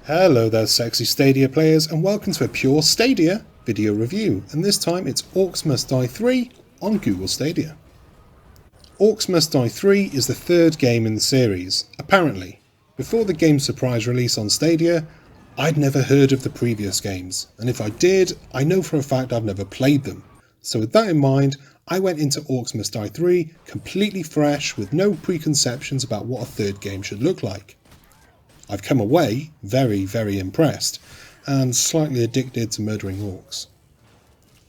Hello there sexy Stadia players and welcome to a pure Stadia video review, and this time it's Orcs Must Die 3 on Google Stadia. Orcs Must Die 3 is the third game in the series, apparently. Before the game's surprise release on Stadia, I'd never heard of the previous games, and if I did, I know for a fact I've never played them. So with that in mind, I went into Orcs Must Die 3 completely fresh with no preconceptions about what a third game should look like. I've come away very impressed, and slightly addicted to murdering orcs.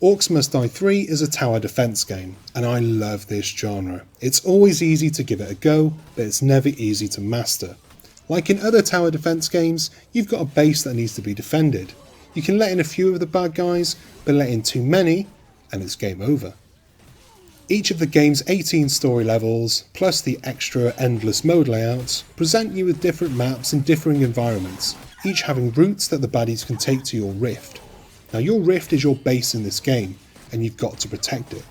Orcs Must Die 3 is a tower defense game, and I love this genre. It's always easy to give it a go, but it's never easy to master. Like in other tower defense games, you've got a base that needs to be defended. You can let in a few of the bad guys, but let in too many, and it's game over. Each of the game's 18 story levels, plus the extra endless mode layouts, present you with different maps in differing environments, each having routes that the baddies can take to your rift. Now your rift is your base in this game, and you've got to protect it.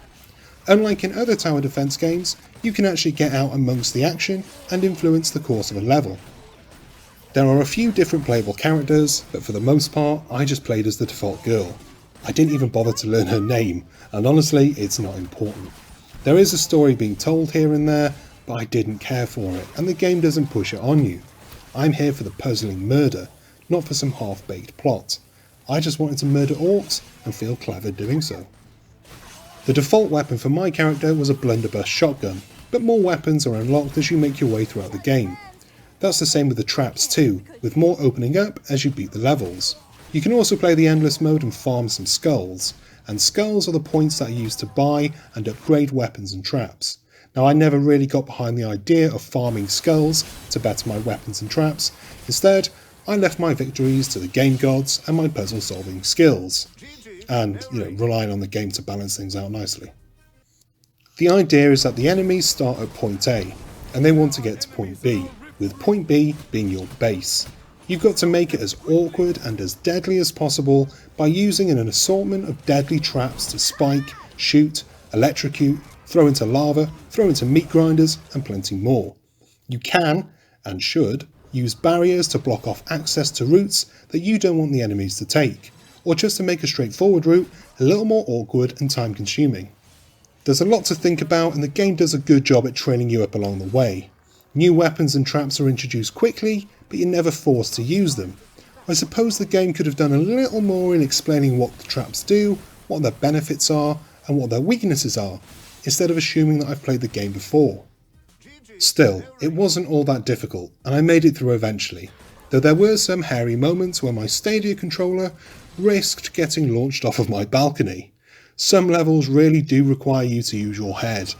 Unlike in other tower defense games, you can actually get out amongst the action and influence the course of a level. There are a few different playable characters, but for the most part I just played as the default girl. I didn't even bother to learn her name, and honestly it's not important. There is a story being told here and there, but I didn't care for it, and the game doesn't push it on you. I'm here for the puzzling murder, not for some half-baked plot. I just wanted to murder orcs and feel clever doing so. The default weapon for my character was a blunderbuss shotgun, but more weapons are unlocked as you make your way throughout the game. That's the same with the traps too, with more opening up as you beat the levels. You can also play the endless mode and farm some skulls, and skulls are the points that are used to buy and upgrade weapons and traps. Now I never really got behind the idea of farming skulls to better my weapons and traps. Instead, I left my victories to the game gods and my puzzle solving skills, and relying on the game to balance things out nicely. The idea is that the enemies start at point A, and they want to get to point B, with point B being your base. You've got to make it as awkward and as deadly as possible by using an assortment of deadly traps to spike, shoot, electrocute, throw into lava, throw into meat grinders, and plenty more. You can, and should, use barriers to block off access to routes that you don't want the enemies to take, or just to make a straightforward route a little more awkward and time consuming. There's a lot to think about, and the game does a good job at training you up along the way. New weapons and traps are introduced quickly, but you're never forced to use them. I suppose the game could have done a little more in explaining what the traps do, what their benefits are, and what their weaknesses are, instead of assuming that I've played the game before. Still, it wasn't all that difficult, and I made it through eventually, though there were some hairy moments where my Stadia controller risked getting launched off of my balcony. Some levels really do require you to use your head.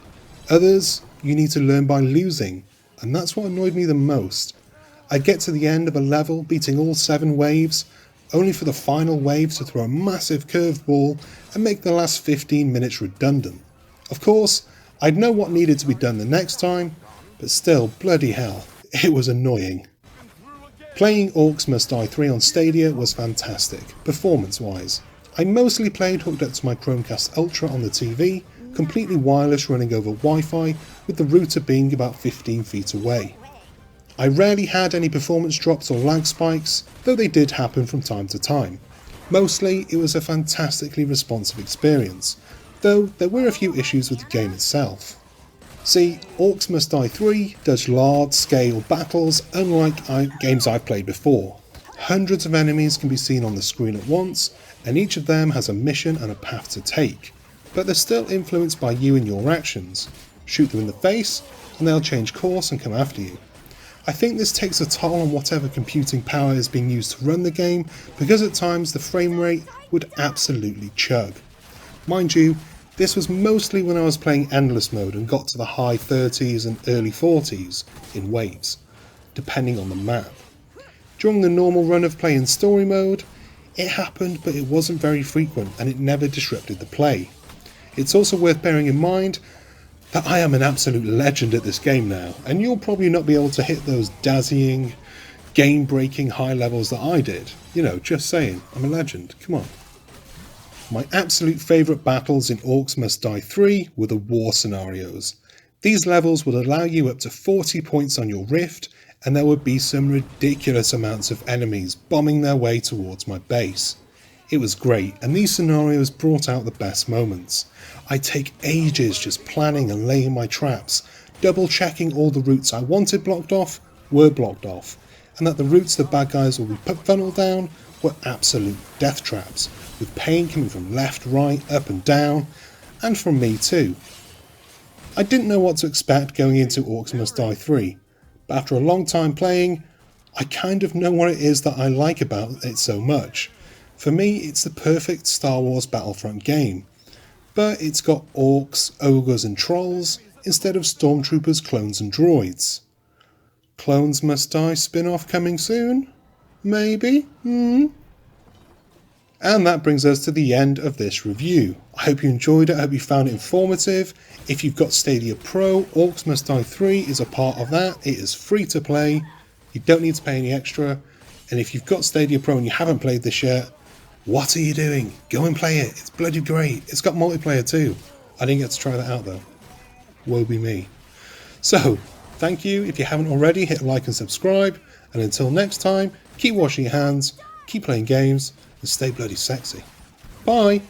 Others, you need to learn by losing, and that's what annoyed me the most. I'd get to the end of a level beating all 7 waves, only for the final wave to throw a massive curveball and make the last 15 minutes redundant. Of course, I'd know what needed to be done the next time, but still, bloody hell, it was annoying. Playing Orcs Must Die 3 on Stadia was fantastic, performance-wise. I mostly played hooked up to my Chromecast Ultra on the TV, completely wireless running over Wi-Fi, with the router being about 15 feet away. I rarely had any performance drops or lag spikes, though they did happen from time to time. Mostly, it was a fantastically responsive experience, though there were a few issues with the game itself. See, Orcs Must Die 3 does large-scale battles unlike games I've played before. Hundreds of enemies can be seen on the screen at once, and each of them has a mission and a path to take, but they're still influenced by you and your actions. Shoot them in the face, and they'll change course and come after you. I think this takes a toll on whatever computing power is being used to run the game, because at times the frame rate would absolutely chug. Mind you, this was mostly when I was playing endless mode and got to the high 30s and early 40s in waves, depending on the map. During the normal run of play in story mode, it happened, but it wasn't very frequent and it never disrupted the play. It's also worth bearing in mind that I am an absolute legend at this game now, and you'll probably not be able to hit those dazzling, game-breaking high levels that I did. Just saying, I'm a legend, come on. My absolute favourite battles in Orcs Must Die 3 were the war scenarios. These levels would allow you up to 40 points on your rift, and there would be some ridiculous amounts of enemies bombing their way towards my base. It was great, and these scenarios brought out the best moments. I take ages just planning and laying my traps, double checking all the routes I wanted blocked off were blocked off, and that the routes the bad guys will be funneled down were absolute death traps, with pain coming from left, right, up and down, and from me too. I didn't know what to expect going into Orcs Must Die 3, but after a long time playing, I kind of know what it is that I like about it so much. For me, it's the perfect Star Wars Battlefront game, but it's got orcs, ogres and trolls instead of stormtroopers, clones and droids. Clones Must Die spin-off coming soon? Maybe? And that brings us to the end of this review. I hope you enjoyed it, I hope you found it informative. If you've got Stadia Pro, Orcs Must Die 3 is a part of that. It is free to play, you don't need to pay any extra, and if you've got Stadia Pro and you haven't played this yet, what are you doing? Go and play it, it's bloody great. It's got multiplayer too. I didn't get to try that out though. Woe be me. So, thank you. If you haven't already, hit like and subscribe, and until next time, keep washing your hands, keep playing games, and stay bloody sexy. Bye!